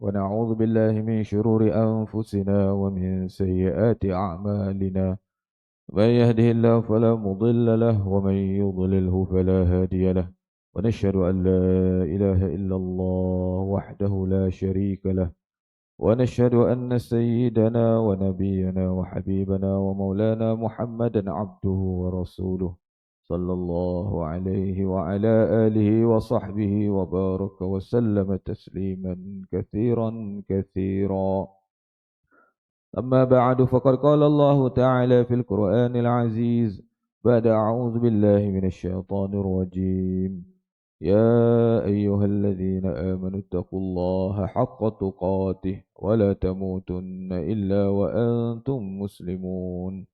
ونعوذ بالله من شرور أنفسنا ومن سيئات أعمالنا من يهده الله فلا مضل له ومن يضلله فلا هادي له ونشهد أن لا إله إلا الله وحده لا شريك له ونشهد أن سيدنا ونبينا وحبيبنا ومولانا محمدا عبده ورسوله صلى الله عليه وعلى آله وصحبه وبارك وسلم تسليما كثيرا كثيرا. أما بعد فقد قال الله تعالى في القرآن العزيز بعد أعوذ بالله من الشيطان الرجيم: يا أيها الذين آمنوا اتقوا الله حق تقاته ولا تموتن إلا وأنتم مسلمون.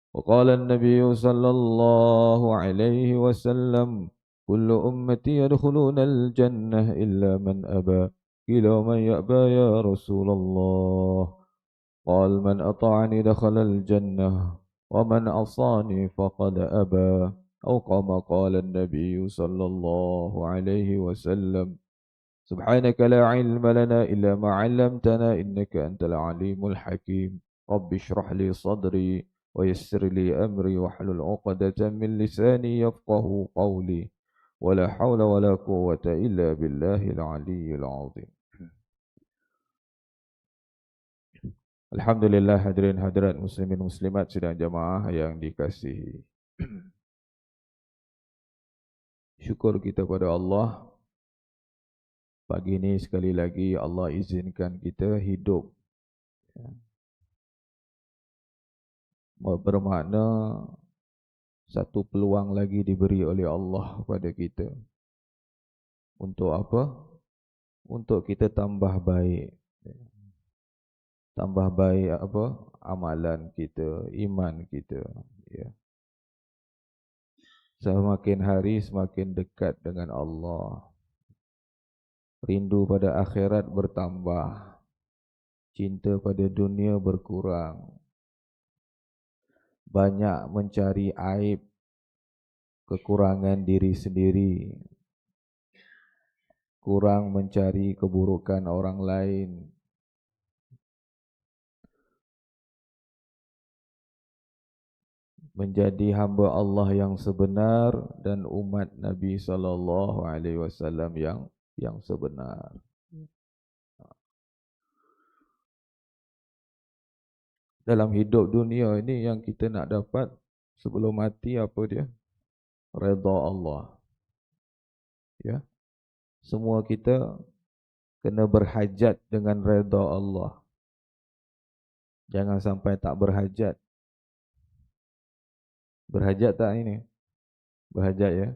وقال النبي صلى الله عليه وسلم: كل أمتي يدخلون الجنة إلا من أبى. قيل ومن يأبى يا رسول الله؟ قال: من أطاعني دخل الجنة ومن عصاني فقد أبى، أو كما قال النبي صلى الله عليه وسلم. سبحانك لا علم لنا إلا ما علمتنا إنك أنت العليم الحكيم. رب اشرح لي صدري ويسر لي أمري واحلل عقدة من لساني يفقه قولي، ولا حول ولا قوة إلا بالله العلي العظيم. Alhamdulillah, hadirin hadirat muslimin muslimat sidang jamaah yang dikasihi. Syukur kita pada Allah. Pagi ini sekali lagi Allah izinkan kita hidup. Bermakna satu peluang lagi diberi oleh Allah kepada kita. Untuk apa? Untuk kita tambah baik. Tambah baik apa? Amalan kita, iman kita, ya. Semakin hari semakin dekat dengan Allah. Rindu pada akhirat bertambah. Cinta pada dunia berkurang. Banyak mencari aib, kekurangan diri sendiri. Kurang mencari keburukan orang lain. Menjadi hamba Allah yang sebenar dan umat Nabi sallallahu alaihi wasallam yang sebenar. Dalam hidup dunia ini yang kita nak dapat sebelum mati apa dia? Redha Allah. Ya. Semua kita kena berhajat dengan redha Allah. Jangan sampai tak berhajat. Berhajat tak ini? Berhajat ya.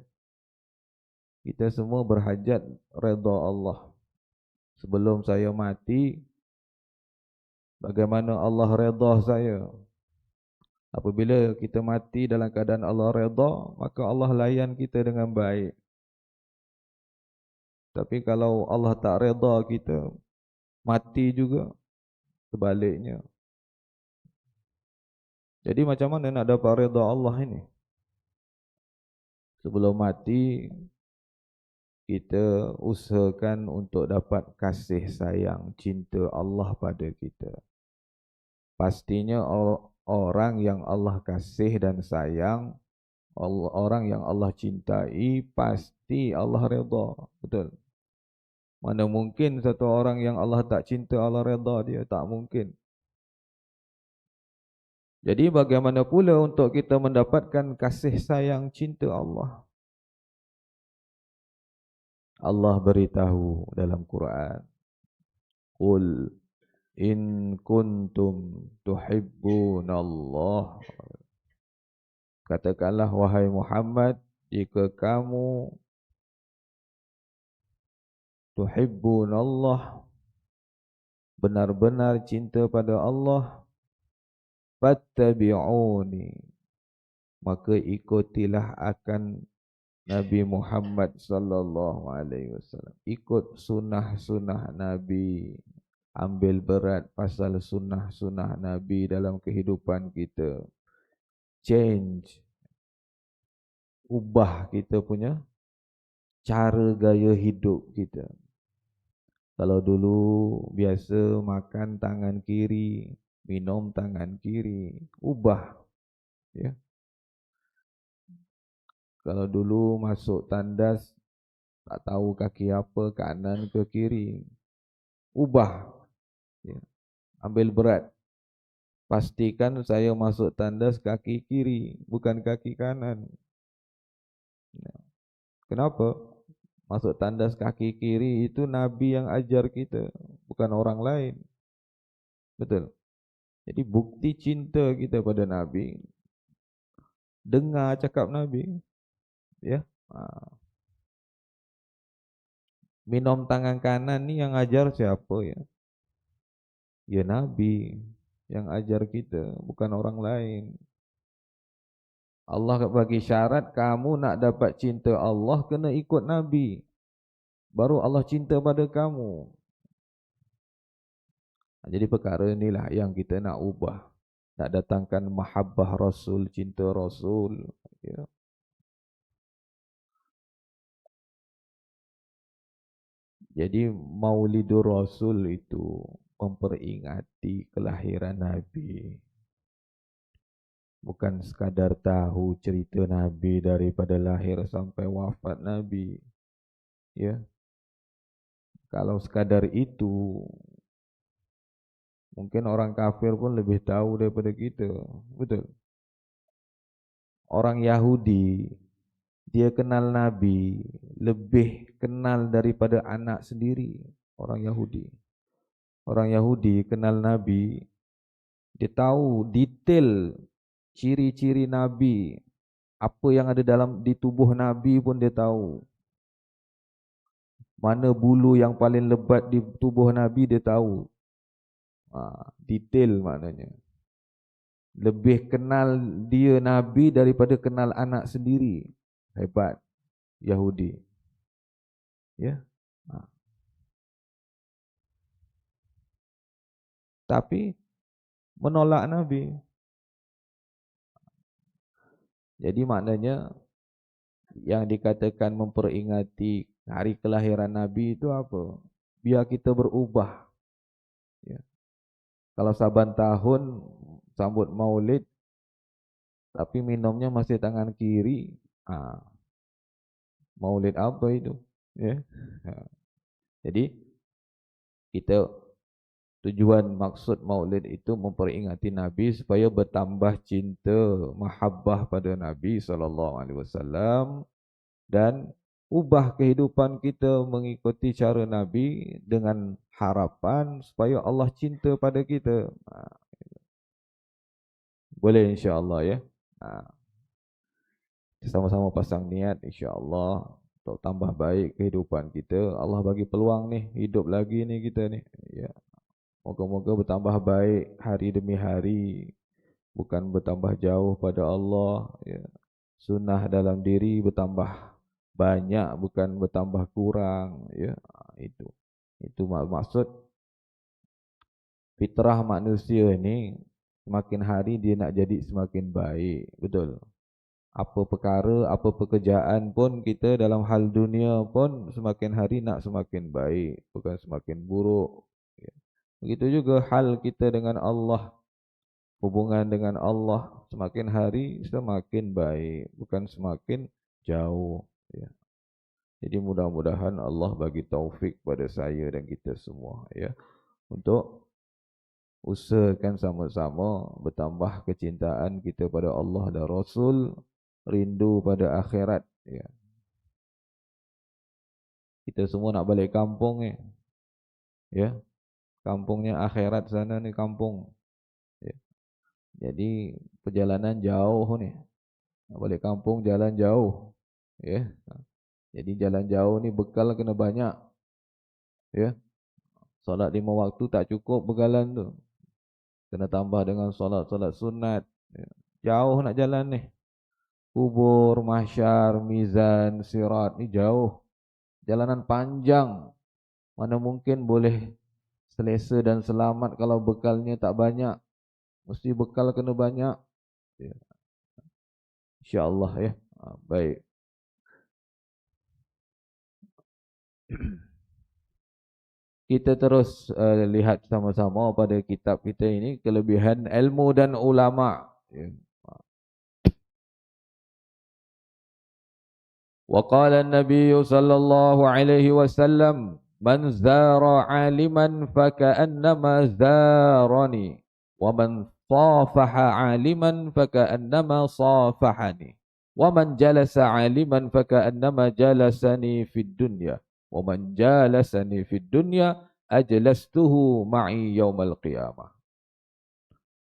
Kita semua berhajat redha Allah. Sebelum saya mati, bagaimana Allah redha saya? Apabila kita mati dalam keadaan Allah redha, maka Allah layan kita dengan baik. Tapi kalau Allah tak redha kita, mati juga sebaliknya. Jadi macam mana nak dapat redha Allah ini? Sebelum mati, kita usahakan untuk dapat kasih sayang, cinta Allah pada kita. Pastinya orang yang Allah kasih dan sayang, orang yang Allah cintai, pasti Allah redha. Betul? Mana mungkin satu orang yang Allah tak cinta, Allah redha dia? Tak mungkin. Jadi bagaimana pula untuk kita mendapatkan kasih sayang cinta Allah? Allah beritahu dalam Quran, Qul in kuntum tuhibbunallah. Katakanlah wahai Muhammad, jika kamu tuhibbunallah, benar-benar cinta pada Allah, fattabi'uni, maka ikutilah akan Nabi Muhammad sallallahu alaihi wasallam. Ikut sunnah-sunnah Nabi. Ambil berat pasal sunnah-sunnah Nabi dalam kehidupan kita. Change. Ubah kita punya cara gaya hidup kita. Kalau dulu biasa makan tangan kiri, minum tangan kiri, ubah ya. Kalau dulu masuk tandas tak tahu kaki apa, kanan ke kiri, ubah ya. Ambil berat. Pastikan saya masuk tandas kaki kiri, bukan kaki kanan. Ya. Kenapa? Masuk tandas kaki kiri itu Nabi yang ajar kita, bukan orang lain. Betul. Jadi bukti cinta kita pada Nabi, dengar cakap Nabi, ya. Minum tangan kanan ni yang ajar siapa ya? Ya Nabi yang ajar kita, bukan orang lain. Allah bagi syarat kamu nak dapat cinta Allah kena ikut Nabi. Baru Allah cinta pada kamu. Jadi perkara inilah yang kita nak ubah. Nak datangkan mahabbah Rasul, cinta Rasul. Ya. Jadi Maulidur Rasul itu memperingati kelahiran Nabi. Bukan sekadar tahu cerita Nabi daripada lahir sampai wafat Nabi. Ya. Kalau sekadar itu, mungkin orang kafir pun lebih tahu daripada kita. Betul. Orang Yahudi, dia kenal Nabi lebih kenal daripada anak sendiri. Orang Yahudi. Orang Yahudi kenal Nabi, dia tahu detail ciri-ciri Nabi, apa yang ada dalam di tubuh Nabi pun dia tahu. Mana bulu yang paling lebat di tubuh Nabi dia tahu. Detail maknanya. Lebih kenal dia Nabi daripada kenal anak sendiri. Hebat Yahudi. Ya. Tapi menolak Nabi. Jadi maknanya yang dikatakan memperingati hari kelahiran Nabi itu apa? Biar kita berubah. Ya. Kalau saban tahun sambut Maulid, tapi minumnya masih tangan kiri, Maulid apa itu? Ya. Jadi kita tujuan maksud Maulid itu memperingati Nabi supaya bertambah cinta, mahabbah pada Nabi SAW dan ubah kehidupan kita mengikuti cara Nabi dengan harapan supaya Allah cinta pada kita. Boleh insya-Allah ya. Sama-sama pasang niat insya-Allah untuk tambah baik kehidupan kita. Allah bagi peluang ni, hidup lagi ni kita ni. Ya. Moga-moga bertambah baik hari demi hari, bukan bertambah jauh pada Allah. Ya. Sunnah dalam diri bertambah banyak, bukan bertambah kurang. Ya, itu maksud fitrah manusia ni. Semakin hari dia nak jadi semakin baik, betul. Apa perkara, apa pekerjaan pun kita dalam hal dunia pun semakin hari nak semakin baik, bukan semakin buruk. Ya. Begitu juga hal kita dengan Allah, hubungan dengan Allah semakin hari semakin baik, bukan semakin jauh. Ya. Jadi mudah-mudahan Allah bagi taufik pada saya dan kita semua ya, untuk usahakan sama-sama bertambah kecintaan kita pada Allah dan Rasul, rindu pada akhirat ya. Kita semua nak balik kampung ni. Ya. Kampungnya akhirat sana ni kampung. Ya. Jadi perjalanan jauh ni. Nak balik kampung jalan jauh. Ya. Jadi jalan jauh ni bekal kena banyak. Ya. Solat 5 waktu tak cukup bekalan tu. Kena tambah dengan solat-solat sunat. Ya. Jauh nak jalan ni. Kubur, mahsyar, mizan, sirat ni jauh. Jalanan panjang. Mana mungkin boleh selesa dan selamat kalau bekalnya tak banyak. Mesti bekal kena banyak. Ya. InsyaAllah ya. Baik. kita terus lihat sama-sama pada kitab kita ini kelebihan ilmu dan ulama. Ya. Wa qala an-nabiy sallallahu alaihi wasallam man zara aliman faka'annama zarani wa man safaha aliman faka'annama safahani wa man jalasa aliman faka'annama jalasani fid dunya wa man jalasani fid dunya ajlastuhu ma'i yaumal qiyamah.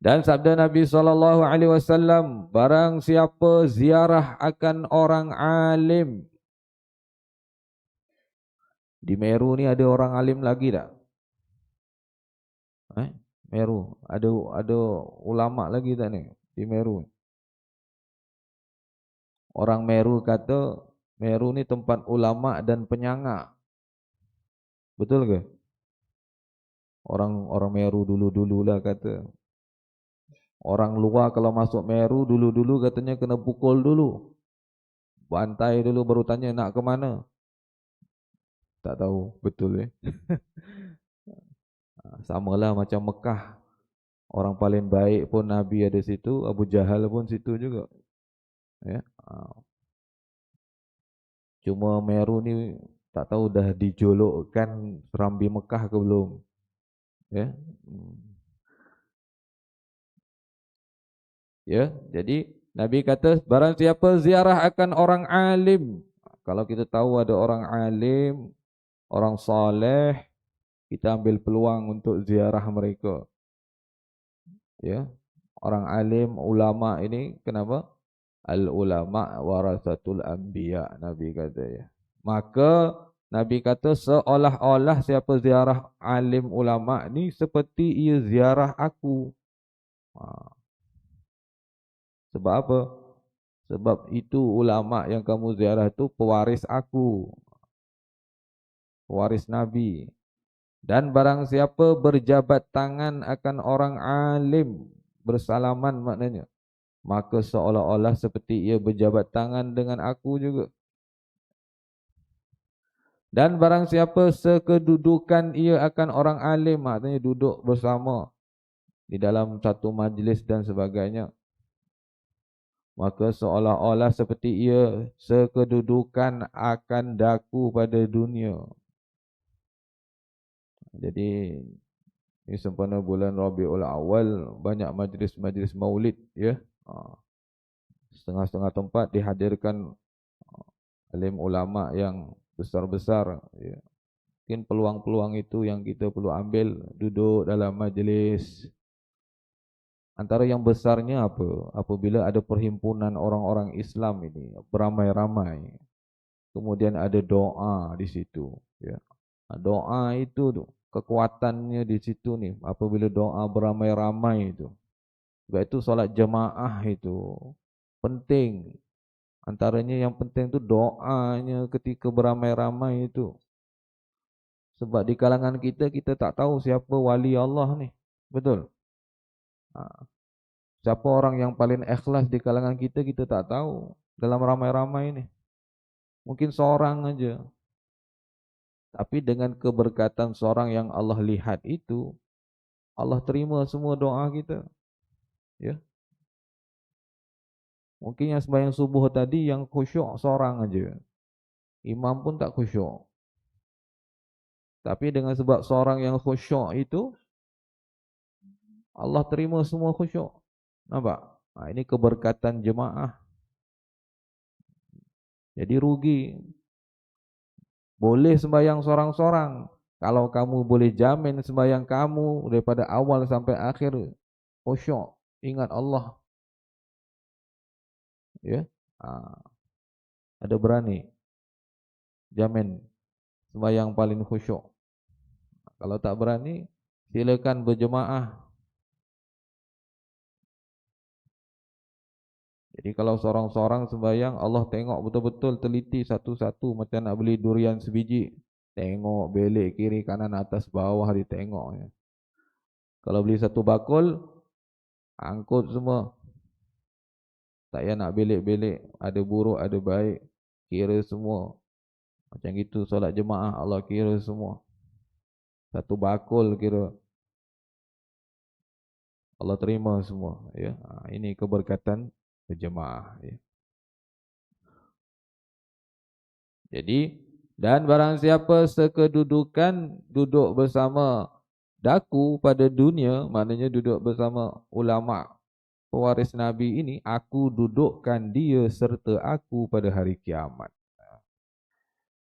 Dan sabda Nabi SAW, barang siapa ziarah akan orang alim. Di Meru ni ada orang alim lagi tak? Meru, ada ulama lagi tak ni di Meru? Orang Meru kata, Meru ni tempat ulama dan penyanga. Betul ke? Orang Meru dulu-dululah kata. Orang luar kalau masuk Meru dulu-dulu katanya kena pukul dulu. Bantai dulu baru tanya nak ke mana. Tak tahu betul Samalah macam Mekah. Orang paling baik pun Nabi ada situ, Abu Jahal pun situ juga. Ya. Cuma Meru ni tak tahu dah dijolokkan Serambi Mekah ke belum. Ya. Ya, jadi Nabi kata barang siapa ziarah akan orang alim. Kalau kita tahu ada orang alim, orang saleh, kita ambil peluang untuk ziarah mereka. Ya. Orang alim, ulama ini kenapa? Al ulama warasatul anbiya, Nabi kata ya. Maka Nabi kata seolah-olah siapa ziarah alim ulama ni seperti ia ziarah aku. Sebab apa? Sebab itu ulama yang kamu ziarah itu pewaris aku, pewaris Nabi. Dan barang siapa berjabat tangan akan orang alim, bersalaman maknanya, maka seolah-olah seperti ia berjabat tangan dengan aku juga. Dan barang siapa sekedudukan ia akan orang alim, maknanya duduk bersama di dalam satu majlis dan sebagainya, maka seolah-olah seperti ia sekedudukan akan daku pada dunia. Jadi ini sempena bulan Rabiul Awal, banyak majlis-majlis maulid ya. Setengah-setengah tempat dihadirkan alim ulama yang besar-besar ya. Mungkin peluang-peluang itu yang kita perlu ambil, duduk dalam majlis. Antara yang besarnya apa? Apabila ada perhimpunan orang-orang Islam ini beramai-ramai, kemudian ada doa di situ ya. Doa itu tu kekuatannya di situ ni, apabila doa beramai-ramai itu. Sebab itu solat jemaah itu penting. Antaranya yang penting tu doanya ketika beramai-ramai itu. Sebab di kalangan kita tak tahu siapa wali Allah ni. Betul? Siapa orang yang paling ikhlas di kalangan kita tak tahu dalam ramai-ramai ni. Mungkin seorang aja. Tapi dengan keberkatan seorang yang Allah lihat itu, Allah terima semua doa kita. Ya. Mungkin yang sembahyang subuh tadi yang khusyuk seorang aja. Imam pun tak khusyuk. Tapi dengan sebab seorang yang khusyuk itu, Allah terima semua khusyuk. Nampak? Ini keberkatan jemaah. Jadi rugi. Boleh sembahyang seorang-seorang. Kalau kamu boleh jamin sembahyang kamu daripada awal sampai akhir khusyuk, ingat Allah. Ya. Ada berani jamin sembahyang paling khusyuk. Kalau tak berani, silakan berjemaah. Jadi kalau seorang-seorang sembahyang, Allah tengok betul-betul teliti satu-satu macam nak beli durian sebiji. Tengok belik kiri kanan atas bawah ditengok ya. Kalau beli satu bakul, angkut semua. Tak payah nak belik-belik, ada buruk ada baik, kira semua. Macam gitu solat jemaah Allah kira semua. Satu bakul kira Allah terima semua, ya. Ini keberkatan berjemaah, ya. Jadi, dan barang siapa sekedudukan duduk bersama daku pada dunia, maknanya duduk bersama ulama pewaris Nabi ini, aku dudukkan dia serta aku pada hari kiamat.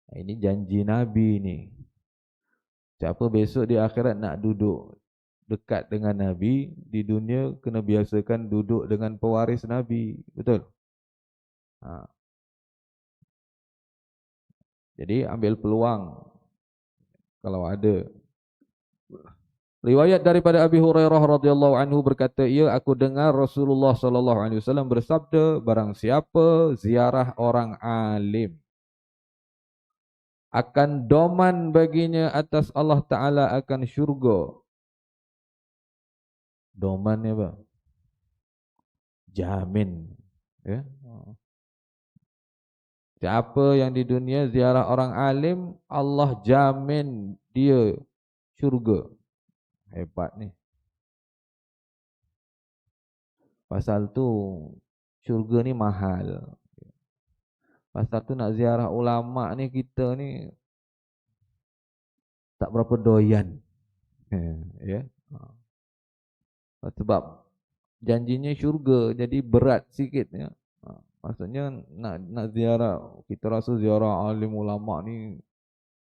Ini janji Nabi ni. Siapa besok di akhirat nak duduk dekat dengan Nabi, di dunia kena biasakan duduk dengan pewaris Nabi. Betul? Jadi ambil peluang kalau ada. Riwayat daripada Abi Hurairah radhiyallahu anhu berkata, aku dengar Rasulullah sallallahu alaihi wasallam bersabda, barang siapa ziarah orang alim akan doman baginya atas Allah Taala akan syurga. Doman ni apa? Jamin, ya. Siapa yang di dunia ziarah orang alim, Allah jamin dia syurga. Hebat ni. Pasal tu syurga ni mahal. Pasal tu nak ziarah ulama ni, kita ni tak berapa doyan. Ya. Sebab janjinya syurga, jadi berat sikit, ya. Maksudnya nak ziarah, kita rasa ziarah alim ulama ni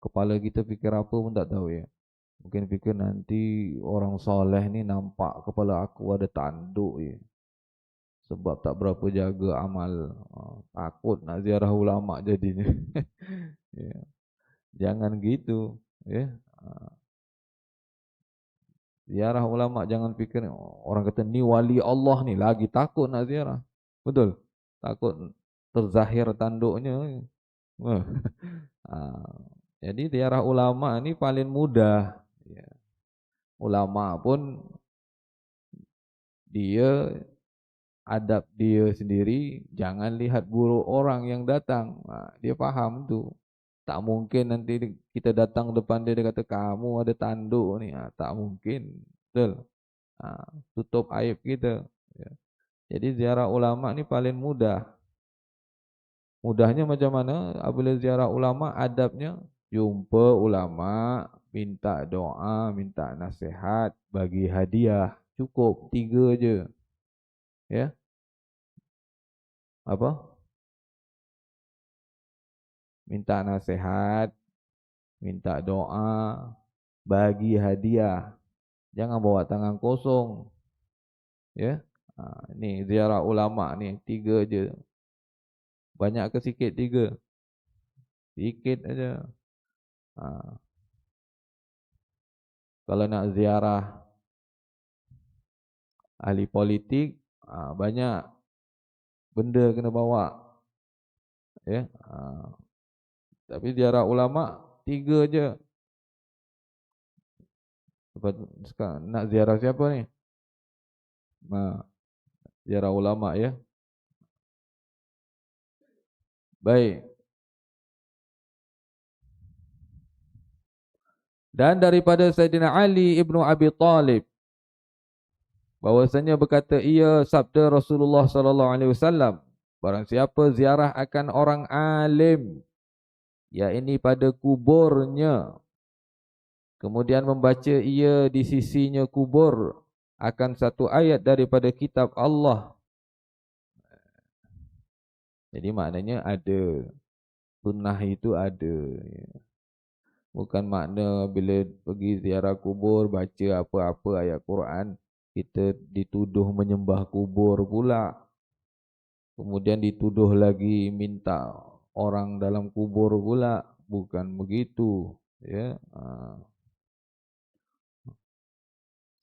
kepala kita fikir apa pun tak tahu, ya. Mungkin fikir nanti orang soleh ni nampak kepala aku ada tanduk, ya. Sebab tak berapa jaga amal. Takut nak ziarah ulama jadinya. Ya. Jangan gitu, ya. Ziarah ulama jangan fikir orang kata ni wali Allah ni, lagi takut nak ziarah. Betul? Takut terzahir tanduknya. Jadi ziarah ulama ni paling mudah, ya. Ulama pun dia adab dia sendiri, jangan lihat buruk orang yang datang. Dia faham tu. Tak mungkin nanti kita datang depan dia, dia kata kamu ada tanduk ni. Tak mungkin. Betul? Tutup aib kita, ya. Jadi ziarah ulama ni paling mudah. Mudahnya macam mana? Apabila ziarah ulama, adabnya jumpa ulama, minta doa, minta nasihat, bagi hadiah. Cukup 3 je. Ya. Apa? Minta nasihat, minta doa, bagi hadiah. Jangan bawa tangan kosong. Ya. Ni ziarah ulama ni 3 je. Banyak ke sikit 3? Sikit aja. Kalau nak ziarah ahli politik, banyak benda kena bawa, ya. Tapi ziarah ulama 3 je. Sekarang nak ziarah siapa ni? Ziarah ulama, ya. Baik. Dan daripada Sayyidina Ali ibnu Abi Talib, bahwasanya berkata, sabda Rasulullah sallallahu alaihi wasallam, barang siapa ziarah akan orang alim, yakni pada kuburnya, kemudian membaca ia di sisinya kubur akan satu ayat daripada kitab Allah. Jadi maknanya ada, sunnah itu ada, ya. Bukan makna bila pergi ziarah kubur, baca apa-apa ayat Quran, kita dituduh menyembah kubur pula. Kemudian dituduh lagi minta orang dalam kubur pula. Bukan begitu, ya.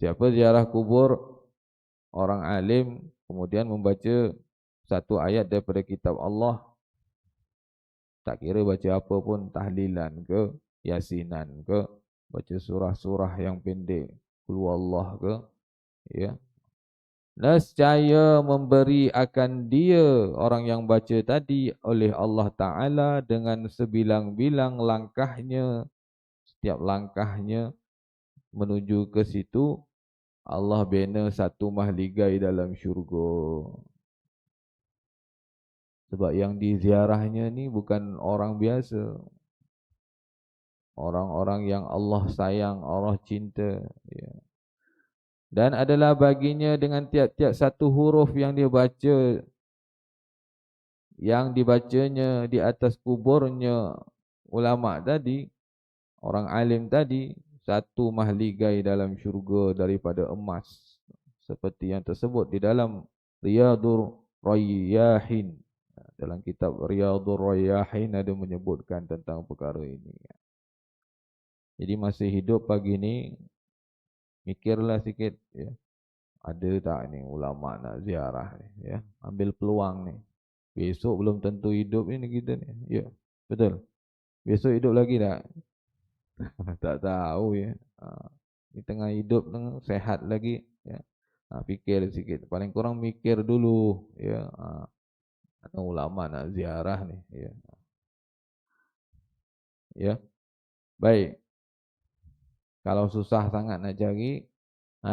Siapa ziarah kubur orang alim, kemudian membaca satu ayat daripada kitab Allah, tak kira baca apa pun, tahlilan ke, yasinan ke, baca surah-surah yang pendek, qul huwallah ke, ya. Nescaya memberi akan dia, orang yang baca tadi, oleh Allah Ta'ala dengan sebilang-bilang langkahnya, setiap langkahnya menuju ke situ, Allah bina satu mahligai dalam syurga. Sebab yang diziarahnya ni bukan orang biasa, orang-orang yang Allah sayang, Allah cinta, ya. Dan adalah baginya dengan tiap-tiap satu huruf yang dia baca, yang dibacanya di atas kuburnya ulama tadi, orang alim tadi, satu mahligai dalam syurga daripada emas, seperti yang tersebut di dalam Riyadhur Rayyahin. Dalam kitab Riyadhur Rayyahin ada menyebutkan tentang perkara ini. Jadi masih hidup pagi ni, mikirlah sikit, ya. Ada tak ni ulama nak ziarah ni, ya. Ambil peluang ni. Besok belum tentu hidup ni kita ni. Ya, betul. Besok hidup lagi tak? Tak tahu, ya. Di tengah hidup, tengah sehat lagi, ya. Fikir sikit. Paling kurang mikir dulu, ya. Ada ulama nak ziarah ni, ya. Ya. Baik. Kalau susah sangat nak cari,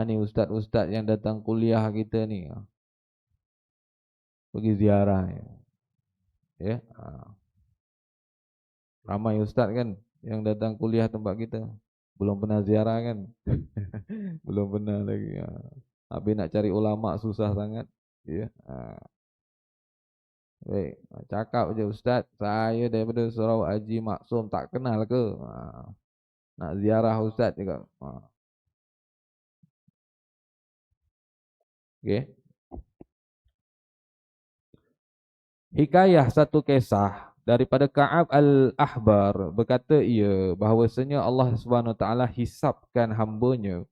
ni ustaz-ustaz yang datang kuliah kita ni, pergi ziarah, ya. Ya. Ramai ustaz kan yang datang kuliah tempat kita, belum pernah ziarah kan. Belum pernah lagi, ya. Habis nak cari ulama susah sangat, ya. Baik, cakap je, ustaz, saya daripada Surau Haji Maksum, tak kenal ke? Nak ziarah ustaz juga. Okey. Hikayah satu kisah daripada Ka'ab al-Ahbar, berkata ia bahawasanya Allah Subhanahu taala hisapkan hamba-Nya.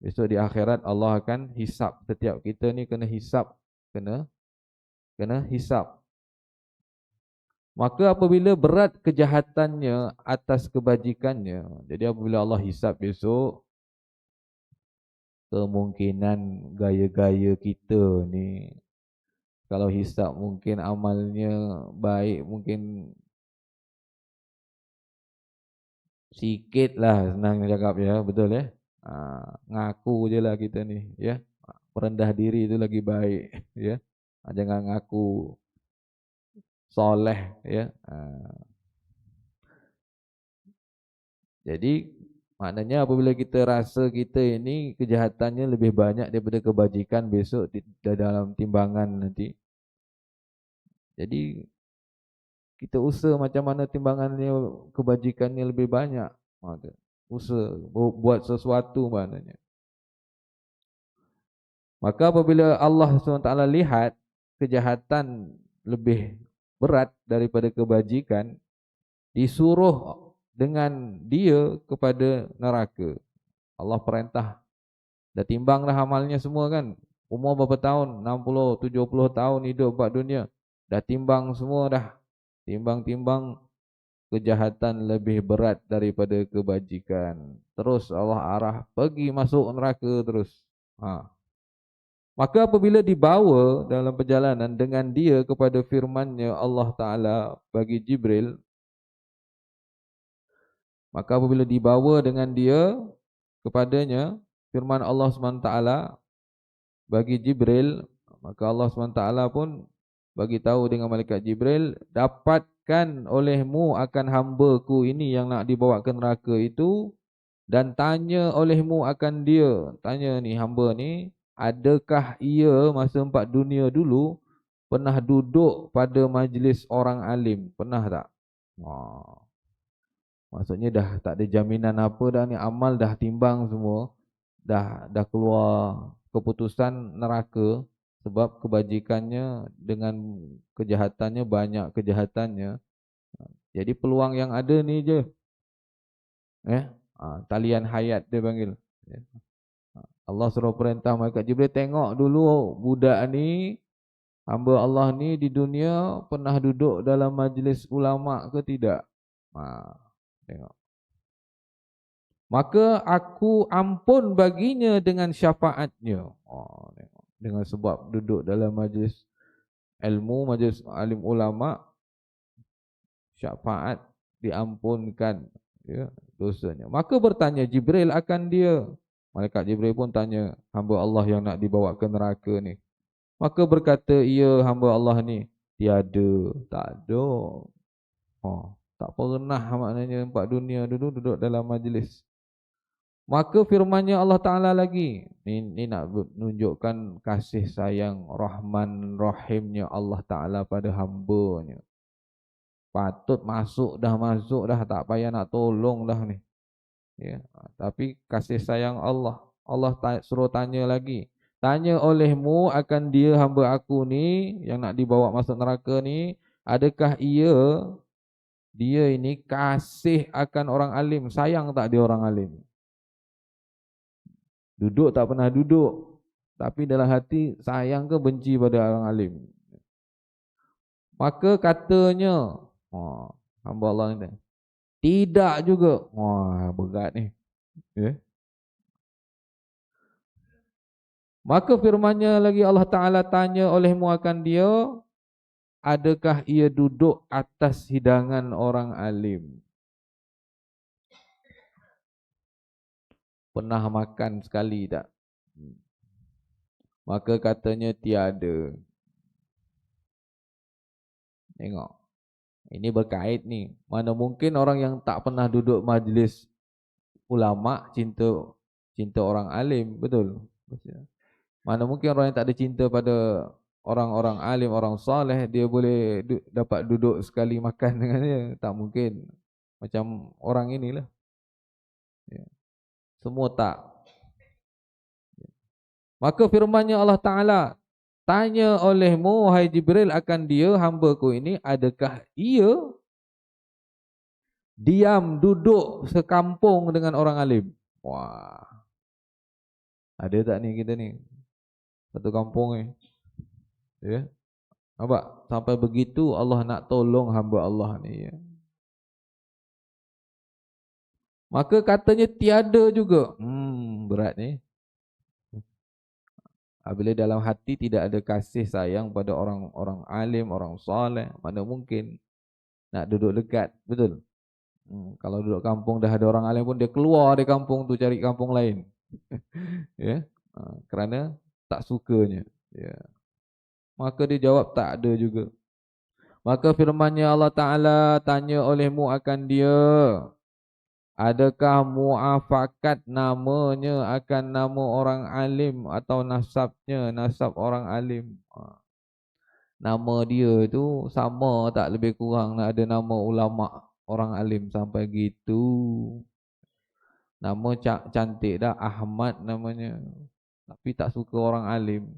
Besok di akhirat Allah akan hisap setiap kita ni, kena hisap, kena hisap. Maka apabila berat kejahatannya atas kebajikannya, jadi apabila Allah hisap besok, kemungkinan gaya-gaya kita ni, kalau hisap mungkin amalnya baik, mungkin sikit lah, senang cakap, ya, betul, ya. Ngaku je lah kita ni, ya. Merendah diri itu lagi baik, ya. Jangan ngaku soleh, ya. Jadi maknanya apabila kita rasa kita ini kejahatannya lebih banyak daripada kebajikan besok di dalam timbangan nanti, jadi kita usaha macam mana timbangannya, kebajikannya lebih banyak, usaha buat sesuatu maknanya. Maka apabila Allah SWT lihat kejahatan lebih berat daripada kebajikan, disuruh dengan dia kepada neraka. Allah perintah, dah timbanglah amalnya semua kan, umur berapa tahun, 60, 70 tahun hidup kat dunia, dah timbang semua dah, timbang-timbang, kejahatan lebih berat daripada kebajikan. Terus Allah arah pergi masuk neraka terus. Maka apabila dibawa dalam perjalanan dengan dia kepada firman-Nya Allah Ta'ala bagi Jibril, maka apabila dibawa dengan dia kepadanya firman Allah SWT bagi Jibril, maka Allah SWT pun bagi tahu dengan malaikat Jibril, dapatkan olehmu akan hamba-Ku ini yang nak dibawa ke neraka itu, dan tanya olehmu akan dia. Tanya ni hamba ni, adakah ia masa empat dunia dulu pernah duduk pada majlis orang alim? Pernah tak? Maksudnya dah tak ada jaminan apa dah ni, amal dah timbang semua, dah keluar keputusan neraka sebab kebajikannya dengan kejahatannya, banyak kejahatannya. Jadi peluang yang ada ni je, talian hayat dia panggil. Allah suruh perintah malaikat Jibril, tengok dulu budak ni, hamba Allah ni di dunia pernah duduk dalam majlis ulama ke tidak? Tengok. Maka aku ampun baginya dengan syafaatnya. Dengan sebab duduk dalam majlis ilmu, majlis alim ulama, syafaat diampunkan ya, dosanya. Maka bertanya Jibril akan dia. Malaikat Jibril pun tanya hamba Allah yang nak dibawa ke neraka ni. Maka berkata ia hamba Allah ni, tiada, tak ada. Tak pernah maknanya empat dunia dulu duduk dalam majlis. Maka firmannya Allah Ta'ala lagi. Ini nak menunjukkan kasih sayang Rahman Rahimnya Allah Ta'ala pada hambanya. Patut masuk dah, tak payah nak tolong dah ni. Ya, tapi kasih sayang Allah. Allah suruh tanya lagi. Tanya olehmu akan dia hamba aku ni yang nak dibawa masuk neraka ni, adakah dia ini kasih akan orang alim, sayang tak dia orang alim? Duduk tak pernah duduk, tapi dalam hati sayang ke benci pada orang alim. Maka katanya, hamba Allah ni, tidak juga. Berat ni. Ya. Maka firmannya lagi Allah Ta'ala tanya olehmu akan dia, adakah ia duduk atas hidangan orang alim? Pernah makan sekali tak? Maka katanya tiada. Tengok. Ini berkait ni. Mana mungkin orang yang tak pernah duduk majlis ulama cinta orang alim, betul? Mana mungkin orang yang tak ada cinta pada orang-orang alim, orang soleh, dia boleh dapat duduk sekali makan dengan dia? Tak mungkin. Macam orang inilah. Ya. Semua tak. Maka firmannya Allah Ta'ala, tanya olehmu wahai Jibril akan dia hamba-Ku ini, adakah ia diam duduk sekampung dengan orang alim? Wah. Ada tak ni kita ni? Satu kampung ni. Ya. Nampak? Sampai begitu Allah nak tolong hamba Allah ni. Ya. Maka katanya tiada juga. Berat ni. Apabila dalam hati tidak ada kasih sayang pada orang-orang alim, orang soleh, mana mungkin nak duduk dekat, betul? Kalau duduk kampung dah ada orang alim pun dia keluar dari kampung tu cari kampung lain. Ya, kerana tak sukanya. Ya. Maka dia jawab tak ada juga. Maka firmannya Allah Ta'ala, tanya olehmu akan dia, adakah muafakat namanya akan nama orang alim atau nasabnya, nasab orang alim? Nama dia tu sama tak lebih kurang ada nama ulama orang alim sampai gitu. Nama cantik dah, Ahmad namanya. Tapi tak suka orang alim.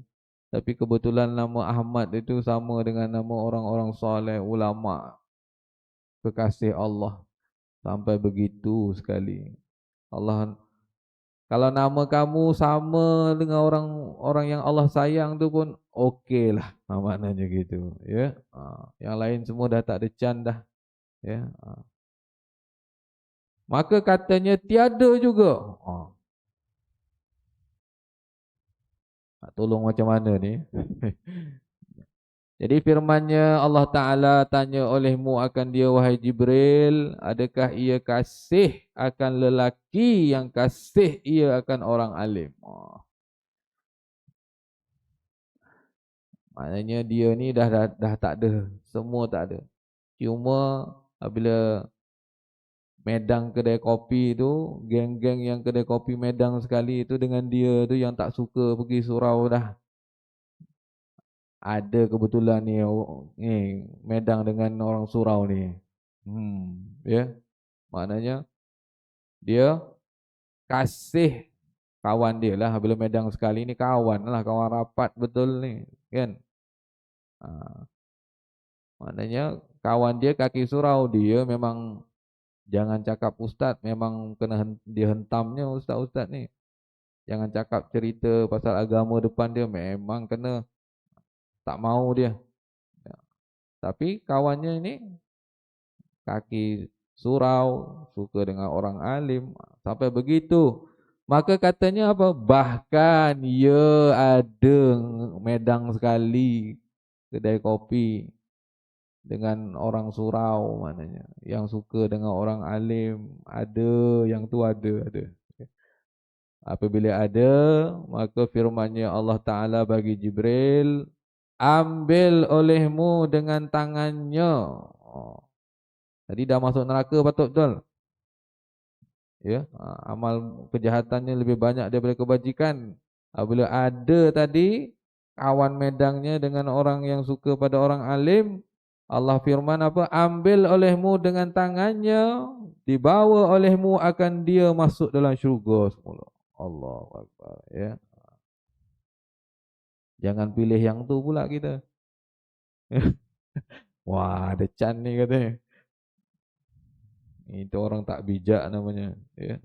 Tapi kebetulan nama Ahmad itu sama dengan nama orang-orang soleh, ulama, kekasih Allah. Sampai begitu sekali. Allah, kalau nama kamu sama dengan orang yang Allah sayang tu pun okey lah, maknanya gitu. Ya, yang lain semua dah tak ada can dah. Ya. Maka katanya tiada juga. Nak tolong macam mana ni? Jadi firmannya Allah Ta'ala, tanya olehmu akan dia wahai Jibril, adakah ia kasih akan lelaki yang kasih ia akan orang alim? Maknanya dia ni dah tak ada, semua tak ada. Cuma apabila Medang kedai kopi tu, geng-geng yang kedai kopi Medang sekali itu dengan dia tu yang tak suka pergi surau dah. Ada kebetulan ni Medang dengan orang surau ni. Ya. Maknanya dia kasih kawan dia lah. Bila Medang sekali ni kawan lah, kawan rapat betul ni, kan? Maknanya kawan dia kaki surau, dia memang jangan cakap ustaz, memang kena dia hentamnya ustaz-ustaz ni. Jangan cakap cerita pasal agama depan dia, memang kena, tak mau dia. Tapi kawannya ini kaki surau, suka dengan orang alim, sampai begitu. Maka katanya apa? Bahkan ia ada Medang sekali kedai kopi dengan orang surau maknanya. Yang suka dengan orang alim, ada, yang tu ada. Apabila ada, maka firman-Nya Allah Ta'ala bagi Jibril, ambil olehmu dengan tangannya. Oh. Jadi dah masuk neraka patut betul. Ya, amal kejahatannya lebih banyak daripada kebajikan. Apabila ada tadi kawan medangnya dengan orang yang suka pada orang alim, Allah firman apa? Ambil olehmu dengan tangannya, dibawa olehmu akan dia masuk dalam syurga semula. Allahu Akbar, ya. Jangan pilih yang tu pula kita. Wah, ada can ni katanya. Itu orang tak bijak namanya, ya.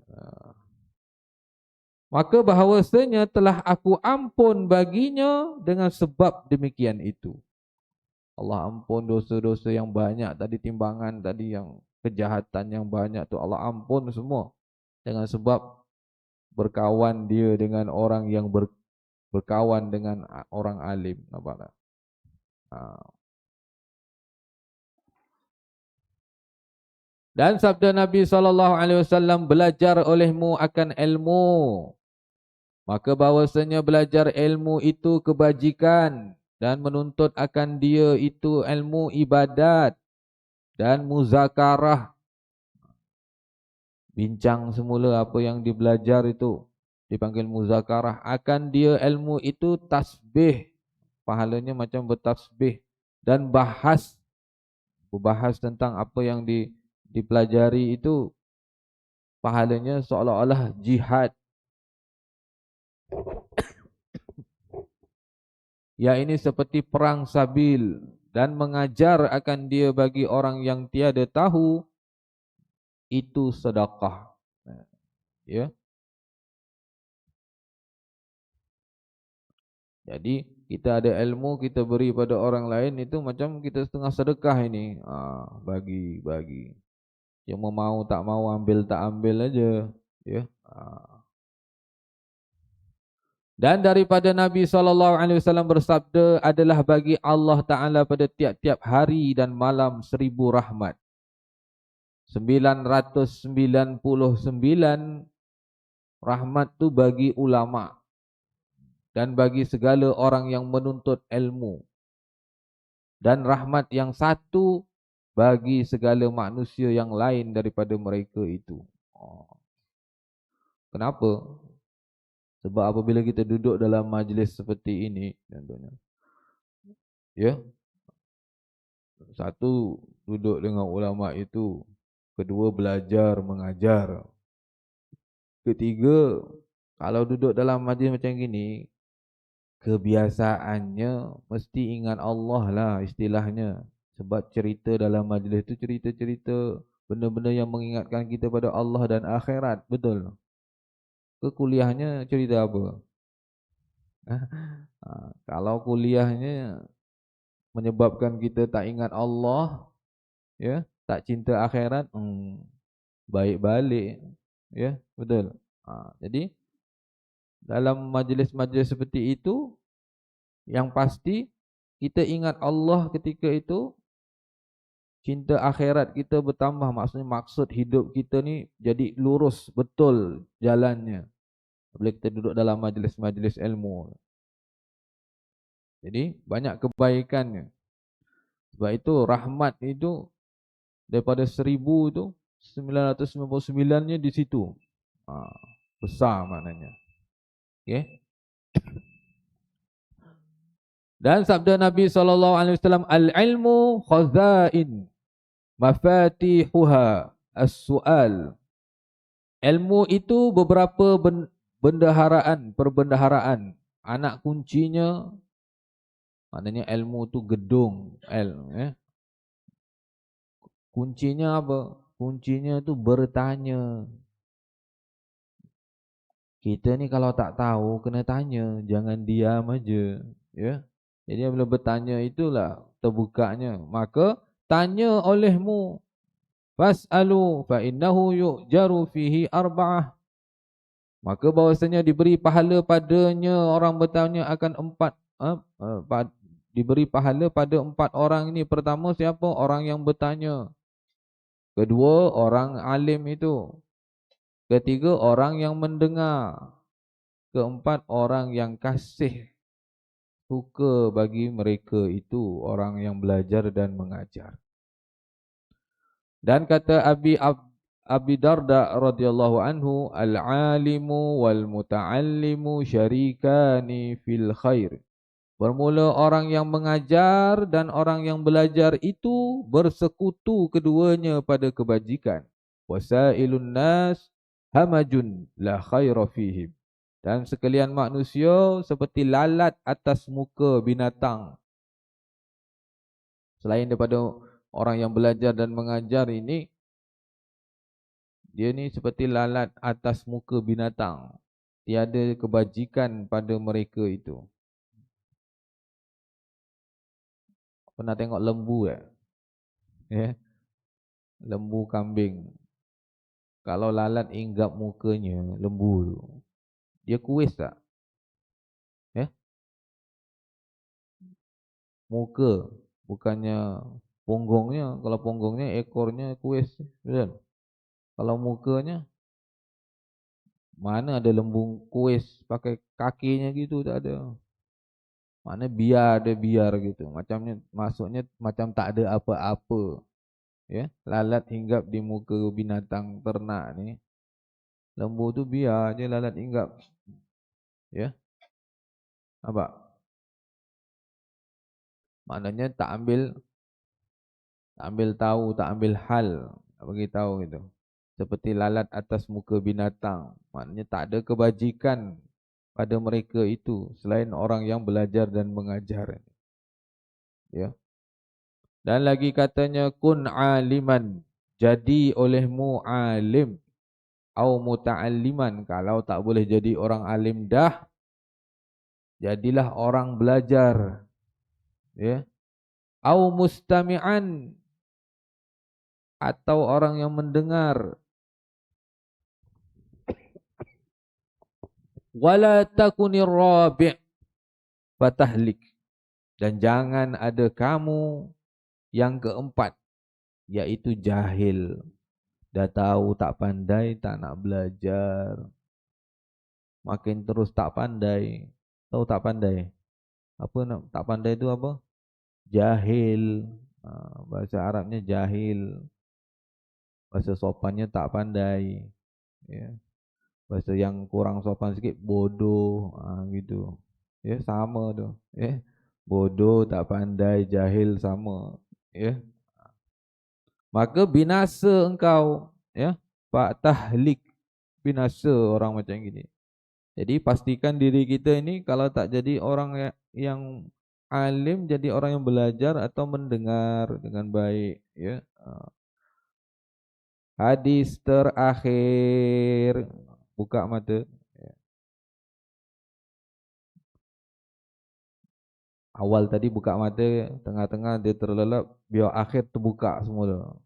Maka bahawasanya telah aku ampun baginya dengan sebab demikian itu. Allah ampun dosa-dosa yang banyak tadi, timbangan tadi yang kejahatan yang banyak tu Allah ampun semua dengan sebab berkawan dia dengan orang yang berkawan dengan orang alim. Nampak tak? Dan sabda Nabi SAW, belajar olehmu akan ilmu. Maka bahawasanya belajar ilmu itu kebajikan dan menuntut akan dia itu ilmu ibadat dan muzakarah. Bincang semula apa yang dibelajar itu dipanggil muzakarah. Akan dia ilmu itu tasbih. Pahalanya macam bertasbih. Dan berbahas tentang apa yang dipelajari itu. Pahalanya seolah-olah jihad. Ya, ini seperti perang sabil. Dan mengajar akan dia bagi orang yang tiada tahu, itu sedekah. Ya. Jadi kita ada ilmu, kita beri pada orang lain, itu macam kita setengah sedekah ini. Bagi. Yang mau tak mau, ambil tak ambil aja. Ya. Dan daripada Nabi SAW bersabda, adalah bagi Allah Ta'ala pada tiap-tiap hari dan malam 1000 rahmat. 999 rahmat tu bagi ulama dan bagi segala orang yang menuntut ilmu. Dan rahmat yang satu bagi segala manusia yang lain daripada mereka itu. Kenapa? Sebab apabila kita duduk dalam majlis seperti ini, contohnya, ya, satu, duduk dengan ulama itu. Kedua, belajar, mengajar. Ketiga, kalau duduk dalam majlis macam gini, kebiasaannya mesti ingat Allah lah istilahnya. Sebab cerita dalam majlis itu cerita-cerita benda-benda yang mengingatkan kita pada Allah dan akhirat. Betul? Ke kuliahnya cerita apa? Kalau kuliahnya menyebabkan kita tak ingat Allah, ya, tak cinta akhirat, baik balik, ya, betul. Jadi dalam majlis-majlis seperti itu, yang pasti kita ingat Allah ketika itu, cinta akhirat kita bertambah. Maksudnya maksud hidup kita ni jadi lurus, betul jalannya bila kita duduk dalam majlis-majlis ilmu. Jadi banyak kebaikannya. Sebab itu rahmat itu daripada 1000 itu 999-nya di situ. Besar maknanya. Okay. Dan sabda Nabi SAW, al-ilmu khazain mafatihuha as-su'al. Ilmu itu beberapa perbendaharaan. Anak kuncinya, maknanya ilmu itu gedung. Kuncinya apa? Kuncinya itu bertanya. Kita ni kalau tak tahu kena tanya, jangan diam aja, ya. Jadi bila bertanya itulah terbukanya. Maka tanya olehmu, fas'alu fa innahu yu'jaru fihi arba'ah. Maka bahwasanya diberi pahala padanya orang bertanya akan 4, diberi pahala pada 4 orang ini. Pertama siapa? Orang yang bertanya. Kedua, orang alim itu. Ketiga, orang yang mendengar. Keempat, orang yang kasih suka bagi mereka itu, orang yang belajar dan mengajar. Dan kata Abi Darda radhiyallahu anhu, al-alimu wal muta'allimu syarikani fil khair. Bermula orang yang mengajar dan orang yang belajar itu bersekutu keduanya pada kebajikan. Wasailun nas hamajun la khaira fihim. Dan sekalian manusia seperti lalat atas muka binatang. Selain daripada orang yang belajar dan mengajar ini, dia ni seperti lalat atas muka binatang. Tiada kebajikan pada mereka itu. Pernah tengok lembu ya? Lembu kambing. Kalau lalat inggap mukanya lembu tu, dia kuis tak? Muka, bukannya punggungnya. Kalau punggungnya, ekornya kuis, betul? Kalau mukanya, mana ada lembu kuis pakai kakinya gitu, tak ada. Mana biar dia biar gitu. Macamnya, maksudnya macam tak ada apa-apa. Ya, lalat hinggap di muka binatang ternak ni. Lembu tu biar je lalat hinggap. Ya. Nampak? Maknanya tak ambil tahu, tak ambil hal, tak bagi tahu gitu. Seperti lalat atas muka binatang. Maknanya tak ada kebajikan pada mereka itu selain orang yang belajar dan mengajar. Ya. Dan lagi katanya, kun aliman, jadi olehmu alim, au muta'alliman, kalau tak boleh jadi orang alim dah, jadilah orang belajar. Ya. Au mustami'an, atau orang yang mendengar. Wala takunir rabi' fatahlik, dan jangan ada kamu yang keempat, yaitu jahil. Dah tahu tak pandai, tak nak belajar, makin terus tak pandai. Tahu tak pandai? Apa nak tak pandai itu apa? Jahil. Bahasa Arabnya jahil. Bahasa sopannya tak pandai. Ya. Bahasa yang kurang sopan sikit bodoh, gitu. Ya, sama tu. Ya. Bodoh, tak pandai, jahil sama. Ya. Maka binasa engkau, ya. Pak tahlik, binasa orang macam gini. Jadi pastikan diri kita ini kalau tak jadi orang yang alim, jadi orang yang belajar atau mendengar dengan baik, ya. Hadis terakhir, buka mata. Awal tadi buka mata, tengah-tengah dia terlelap, biar akhir terbuka semula.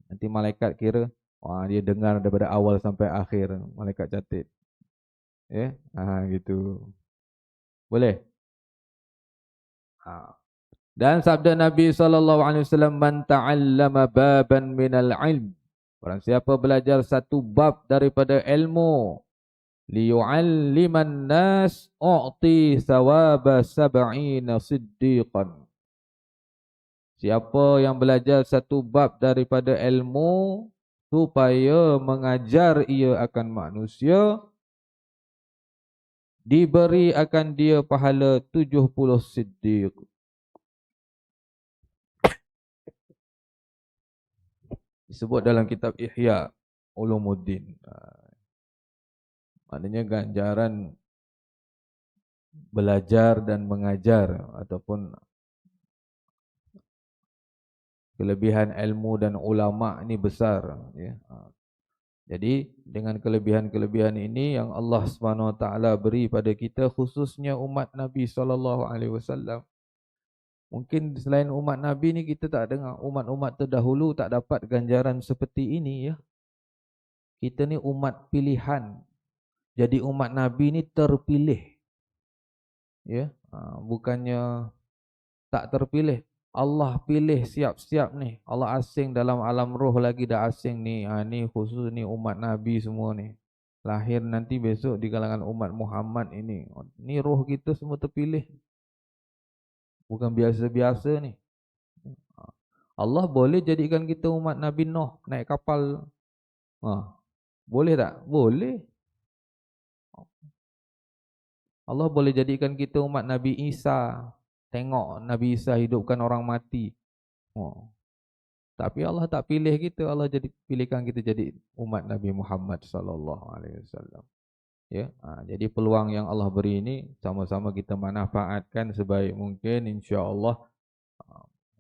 Nanti malaikat kira, wah dia dengar daripada awal sampai akhir, malaikat catat. Ya, gitu. Boleh? Dan sabda Nabi SAW, man ta'allama baban minal ilm, barang siapa belajar satu bab daripada ilmu, liyu'alliman nas u'ti thawaba sab'ina siddiqan. Siapa yang belajar satu bab daripada ilmu supaya mengajar ia akan manusia, diberi akan dia pahala 70 siddiq. Disebut dalam kitab Ihya Ulumuddin. Maknanya ganjaran belajar dan mengajar ataupun kelebihan ilmu dan ulama ini besar, ya. Jadi dengan kelebihan-kelebihan ini yang Allah SWT beri pada kita, khususnya umat Nabi SAW. Mungkin selain umat Nabi ni kita tak dengar, umat-umat terdahulu tak dapat ganjaran seperti ini, ya. Kita ni umat pilihan. Jadi umat Nabi ni terpilih. Ya, bukannya tak terpilih. Allah pilih siap-siap nih. Allah asing dalam alam roh lagi dah asing nih. Ni khusus ni umat Nabi semua ni. Lahir nanti besok di kalangan umat Muhammad ini. Ni roh kita semua terpilih. Bukan biasa-biasa ni. Allah boleh jadikan kita umat Nabi Nuh naik kapal. Boleh tak? Boleh. Allah boleh jadikan kita umat Nabi Isa. Tengok Nabi Isa hidupkan orang mati. Tapi Allah tak pilih kita, Allah pilihkan kita jadi umat Nabi Muhammad sallallahu alaihi wasallam. Ya, jadi peluang yang Allah beri ini sama-sama kita manfaatkan sebaik mungkin, insya-Allah.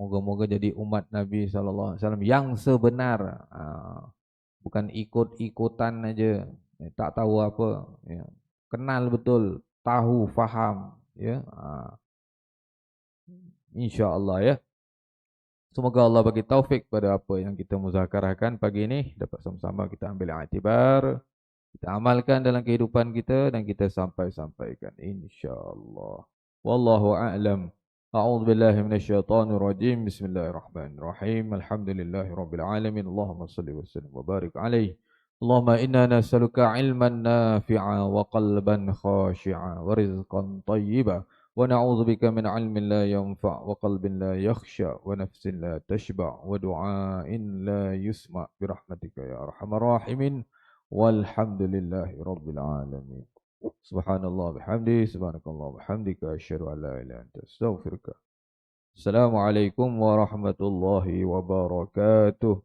Moga-moga jadi umat Nabi sallallahu alaihi wasallam yang sebenar. Bukan ikut-ikutan aja, tak tahu apa, ya. Kenal betul, tahu, faham, ya. Insya-Allah ya. Semoga Allah bagi taufik pada apa yang kita muzakarahkan pagi ini, dapat sama-sama kita ambil i'tibar, kita amalkan dalam kehidupan kita dan kita sampaikan insya-Allah. Wallahu a'lam. A'udzu billahi minasyaitonir rajim. Bismillahirrahmanirrahim. Alhamdulillahirabbil alamin. Allahumma shalli wa sallim wa barik alaihi. Allahumma inna nas'aluka 'ilman nafi'a wa qalban khashi'a wa rizqan thayyiban. ونعوذ بك من علم لا ينفع وقلب لا يخشع ونفس لا تشبع ودعاء لا يسمع برحمتك يا أرحم الراحمين والحمد لله رب العالمين. سبحان الله بحمده سبحانك الله وبحمدك أشهد أن لا إله إلا أنت أستغفرك. السلام عليكم ورحمة الله وبركاته.